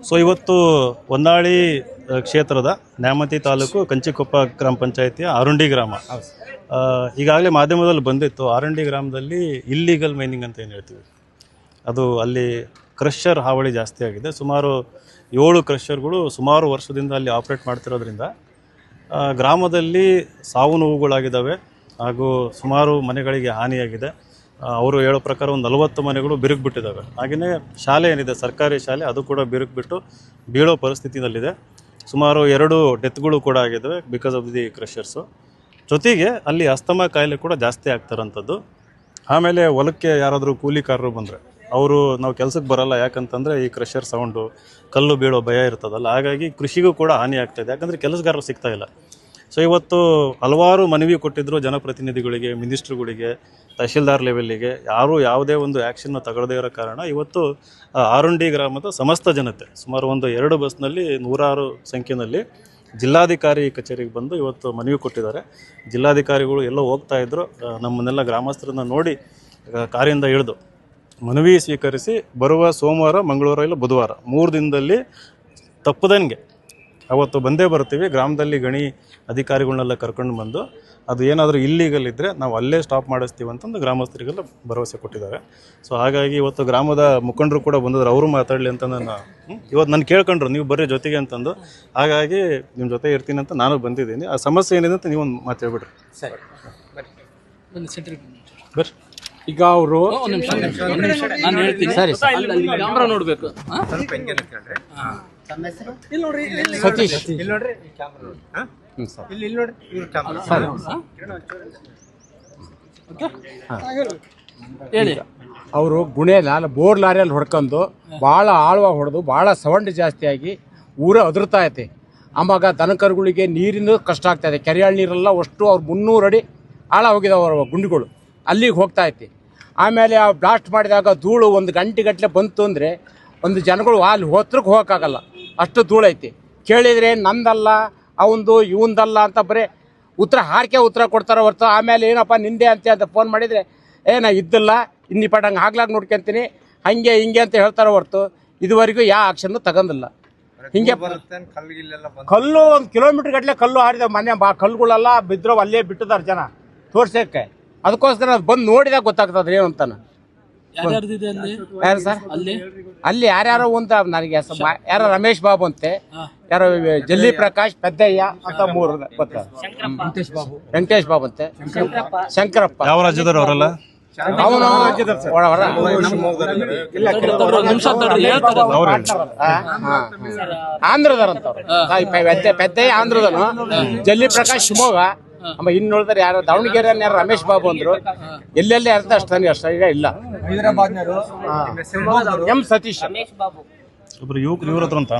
So ಇವತ್ತು ಹೊನ್ನಾಳಿ ಕ್ಷೇತ್ರದ ನ್ಯಾಮತಿ ತಾಲೂಕು ಕಂಚಿಕೊಪ್ಪ ಗ್ರಾಮ ಪಂಚಾಯಿತಿಯ ಆರುಂಡಿ ಗ್ರಾಮ, ಈಗಾಗಲೇ ಮಾಧ್ಯಮದಲ್ಲಿ ಬಂದಿತ್ತು. ಆರುಂಡಿ ಗ್ರಾಮದಲ್ಲಿ ಇಲ್ಲೀಗಲ್ ಮೈನಿಂಗ್ ಅಂತ ಏನು ಹೇಳ್ತೀವಿ, ಅದು ಅಲ್ಲಿ ಕ್ರಷರ್ ಹಾವಳಿ ಜಾಸ್ತಿ ಆಗಿದೆ. ಸುಮಾರು 7 ಕ್ರಷರ್ಗಳು ಸುಮಾರು ವರ್ಷದಿಂದ ಅಲ್ಲಿ ಆಪ್ರೇಟ್ ಮಾಡ್ತಿರೋದ್ರಿಂದ ಗ್ರಾಮದಲ್ಲಿ ಸಾವು ನೋವುಗಳಾಗಿದ್ದಾವೆ ಹಾಗೂ ಸುಮಾರು ಮನೆಗಳಿಗೆ ಹಾನಿಯಾಗಿದೆ. ಅವರು ಹೇಳೋ ಪ್ರಕಾರ ಒಂದು 40 ಮನೆಗಳು ಬಿರುಕು ಬಿಟ್ಟಿದ್ದಾವೆ. ಹಾಗೆಯೇ ಶಾಲೆ ಏನಿದೆ, ಸರ್ಕಾರಿ ಶಾಲೆ, ಅದು ಕೂಡ ಬಿರುಕು ಬಿಟ್ಟು ಬೀಳೋ ಪರಿಸ್ಥಿತಿನಲ್ಲಿದೆ. ಸುಮಾರು 2 ಡೆತ್ಗಳು ಕೂಡ ಆಗಿದ್ದಾವೆ ಬಿಕಾಸ್ ಆಫ್ ದಿ ಕ್ರಷರ್ಸು. ಜೊತೆಗೆ ಅಲ್ಲಿ ಅಸ್ತಮಾ ಕಾಯಿಲೆ ಕೂಡ ಜಾಸ್ತಿ ಆಗ್ತಾರಂಥದ್ದು. ಆಮೇಲೆ ಹೊಲಕ್ಕೆ ಯಾರಾದರೂ ಕೂಲಿಕಾರರು ಬಂದರೆ ಅವರು ನಾವು ಕೆಲಸಕ್ಕೆ ಬರೋಲ್ಲ, ಯಾಕಂತಂದರೆ ಈ ಕ್ರಷರ್ ಸೌಂಡು, ಕಲ್ಲು ಬೀಳೋ ಭಯ ಇರ್ತದಲ್ಲ, ಹಾಗಾಗಿ ಕೃಷಿಗೂ ಕೂಡ ಹಾನಿ ಆಗ್ತಾಯಿದೆ, ಯಾಕಂದರೆ ಕೆಲಸಗಾರರು ಸಿಗ್ತಾಯಿಲ್ಲ. ಸೊ ಇವತ್ತು ಹಲವಾರು ಮನವಿ ಕೊಟ್ಟಿದ್ದರು ಜನಪ್ರತಿನಿಧಿಗಳಿಗೆ, ಮಿನಿಸ್ಟ್ರುಗಳಿಗೆ, ತಹಶೀಲ್ದಾರ್ ಲೆವೆಲ್ಲಿಗೆ. ಯಾರೂ ಯಾವುದೇ ಒಂದು ಆ್ಯಕ್ಷನ್ನ ತಗೊಳ್ಳದೇ ಇರೋ ಕಾರಣ ಇವತ್ತು ಆರುಂಡಿ ಗ್ರಾಮದ ಸಮಸ್ತ ಜನತೆ ಸುಮಾರು ಒಂದು 2 ಬಸ್ನಲ್ಲಿ 106 ಸಂಖ್ಯೆಯಲ್ಲಿ ಜಿಲ್ಲಾಧಿಕಾರಿ ಕಚೇರಿಗೆ ಬಂದು ಇವತ್ತು ಮನವಿ ಕೊಟ್ಟಿದ್ದಾರೆ. ಜಿಲ್ಲಾಧಿಕಾರಿಗಳು ಎಲ್ಲೋ ಹೋಗ್ತಾಯಿದ್ರು, ನಮ್ಮನ್ನೆಲ್ಲ ಗ್ರಾಮಸ್ಥರನ್ನ ನೋಡಿ ಕಾರಿಂದ ಇಳಿದು ಮನವಿ ಸ್ವೀಕರಿಸಿ ಬರುವ ಸೋಮವಾರ, ಮಂಗಳವಾರ ಇಲ್ಲ ಬುಧವಾರ 3 ದಿನದಲ್ಲಿ ತಪ್ಪದಂಗೆ ಅವತ್ತು ಬಂದೇ ಬರ್ತೀವಿ. ಗ್ರಾಮದಲ್ಲಿ ಗಣಿ ಅಧಿಕಾರಿಗಳನ್ನೆಲ್ಲ ಕರ್ಕೊಂಡು ಬಂದು ಅದು ಏನಾದರೂ ಇಲ್ಲೀಗಲ್ ಇದ್ದರೆ ನಾವು ಅಲ್ಲೇ ಸ್ಟಾಪ್ ಮಾಡಿಸ್ತೀವಿ ಅಂತಂದು ಗ್ರಾಮಸ್ಥರಿಗೆಲ್ಲ ಭರವಸೆ ಕೊಟ್ಟಿದ್ದಾರೆ. ಸೊ ಹಾಗಾಗಿ ಇವತ್ತು ಗ್ರಾಮದ ಮುಖಂಡರು ಕೂಡ ಬಂದಿದ್ರು, ಅವರು ಮಾತಾಡಲಿ ಅಂತ ಇವತ್ತು ನಾನು ಕೇಳ್ಕೊಂಡ್ರು, ನೀವು ಬರ್ರಿ ಜೊತೆಗೆ ಅಂತಂದು. ಹಾಗಾಗಿ ನಿಮ್ಮ ಜೊತೆ ಇರ್ತೀನಿ ಅಂತ ನಾನು ಬಂದಿದ್ದೀನಿ. ಆ ಸಮಸ್ಯೆ ಏನಿದೆ ಅಂತ ನೀವು ಒಂದು ಮಾತು ಹೇಳ್ಬಿಡ್ರಿ. ಸರಿ ಬರ್ರಿ. ಈಗ ಅವರು ನಾನು ಹೇಳ್ತೀನಿ, ಸರಿ ಕ್ಯಾಮ್ರಾ ನೋಡ್ಬೇಕು. ಸತೀಶ್ ಹೇಳಿ. ಅವರು ಗುಣೇನ ಬೋರ್ ಲಾರಿಯಲ್ಲಿ ಹೊಡ್ಕೊಂಡು ಭಾಳ ಆಳವಾಗಿ ಹೊಡೆದು ಭಾಳ ಸೌಂಡ್ ಜಾಸ್ತಿ ಆಗಿ ಊರ ಅದರ್ತಾ ಐತೆ. ಆವಾಗ ದನಕರುಗಳಿಗೆ ನೀರಿನ ಕಷ್ಟ ಆಗ್ತಾ ಇದೆ. ಕೆರೆಯಾಳ ನೀರೆಲ್ಲ ಅಷ್ಟು ಅವ್ರು 300 ಅಡಿ ಆಳ ಹೋಗಿದಾವೆ ಅವ್ರ ಗುಂಡಿಗಳು, ಅಲ್ಲಿಗೆ ಹೋಗ್ತಾ ಐತಿ. ಆಮೇಲೆ ಆ ಬ್ಲಾಸ್ಟ್ ಮಾಡಿದಾಗ ಧೂಳು 1 ಗಂಟೆಗಟ್ಟಲೆ ಬಂತು ಅಂದರೆ ಒಂದು ಜನಗಳು ಅಲ್ಲಿ ಹತ್ರಕ್ಕೆ ಹೋಗೋಕ್ಕಾಗಲ್ಲ, ಅಷ್ಟು ಧೂಳು ಐತಿ. ಕೇಳಿದರೆ ನಂದಲ್ಲ, ಅವಂದು ಇವಂದಲ್ಲ ಅಂತ ಬರೀ ಉತ್ತರ ಕೊಡ್ತಾರೆ ಹೊರ್ತು ಆಮೇಲೆ ಏನಪ್ಪ ನಿಂದೆ ಅಂತ ಫೋನ್ ಮಾಡಿದರೆ ನಾ ಇದ್ದಿಲ್ಲ, ಇನ್ನಿಪಟ್ಟಂಗೆ ಆಗ್ಲಾಗ ನೋಡ್ಕೊಂತೀನಿ, ಹಾಗೆ ಹಿಂಗೆ ಅಂತ ಹೇಳ್ತಾರೆ ಹೊರ್ತು ಇದುವರೆಗೂ ಯಾವ ಆಕ್ಷನ್ನು ತಗೊಂಡಿಲ್ಲ. ಹಿಂಗೆ ಕಲ್ಲು 1 ಕಿಲೋಮೀಟ್ರ್ ಗಟ್ಟಲೆ ಕಲ್ಲು ಹಾರಿದ ಮನೆ ಕಲ್ಲುಗಳೆಲ್ಲ ಬಿದ್ದರೂ ಅಲ್ಲೇ ಬಿಟ್ಟಿದ್ದಾರೆ ಜನ ತೋರ್ಸೋಕ್ಕೆ. ಅದಕ್ಕೋಸ್ಕರ ಅದು ಬಂದು ನೋಡಿದಾಗ ಗೊತ್ತಾಗ್ತದೆ ಏನು ಅಂತಾನೆ. ಯಾರು ಸರ್ ಅಲ್ಲಿ ಯಾರ್ಯಾರೋ ಒಂದು ನನಗೆ ಯಾರೋ ರಮೇಶ್ ಬಾಬು ಅಂತೆ, ಯಾರೋ ಜಲ್ಲಿ ಪ್ರಕಾಶ್ ಪೆದ್ದಯ್ಯ ಅಂತ 3 ಗೊತ್ತ, ವೆಂಕಟೇಶ್ ಬಾಬು ಅಂತೆ, ಶಂಕರಪ್ಪ. ಯಾವ ರಾಜ್ಯದವರು ಅವರೆಲ್ಲ? ಅವನು ಆಂಧ್ರದವ್ರಂತವ್ರು, ಪೆದ್ದಯ್ಯ ಆಂಧ್ರದನು, ಜಲ್ಲಿ ಪ್ರಕಾಶ್ ಶಿವಮೊಗ್ಗ. ಇನ್ನುಳಿದ್ರೆ ಯಾರು ದಾವಣಗೆರೆ ಯಾರು ರಮೇಶ್ ಬಾಬು ಅಂದ್ರು. ಎಲ್ಲೆಲ್ಲಿ ಅರ್ಧ ಅಷ್ಟು ಈಗ ಇಲ್ಲ. ಎಂ ಸತೀಶ್ ಒಬ್ರು ಯುವಕರು ಇವ್ರ ಹತ್ರ ಅಂತ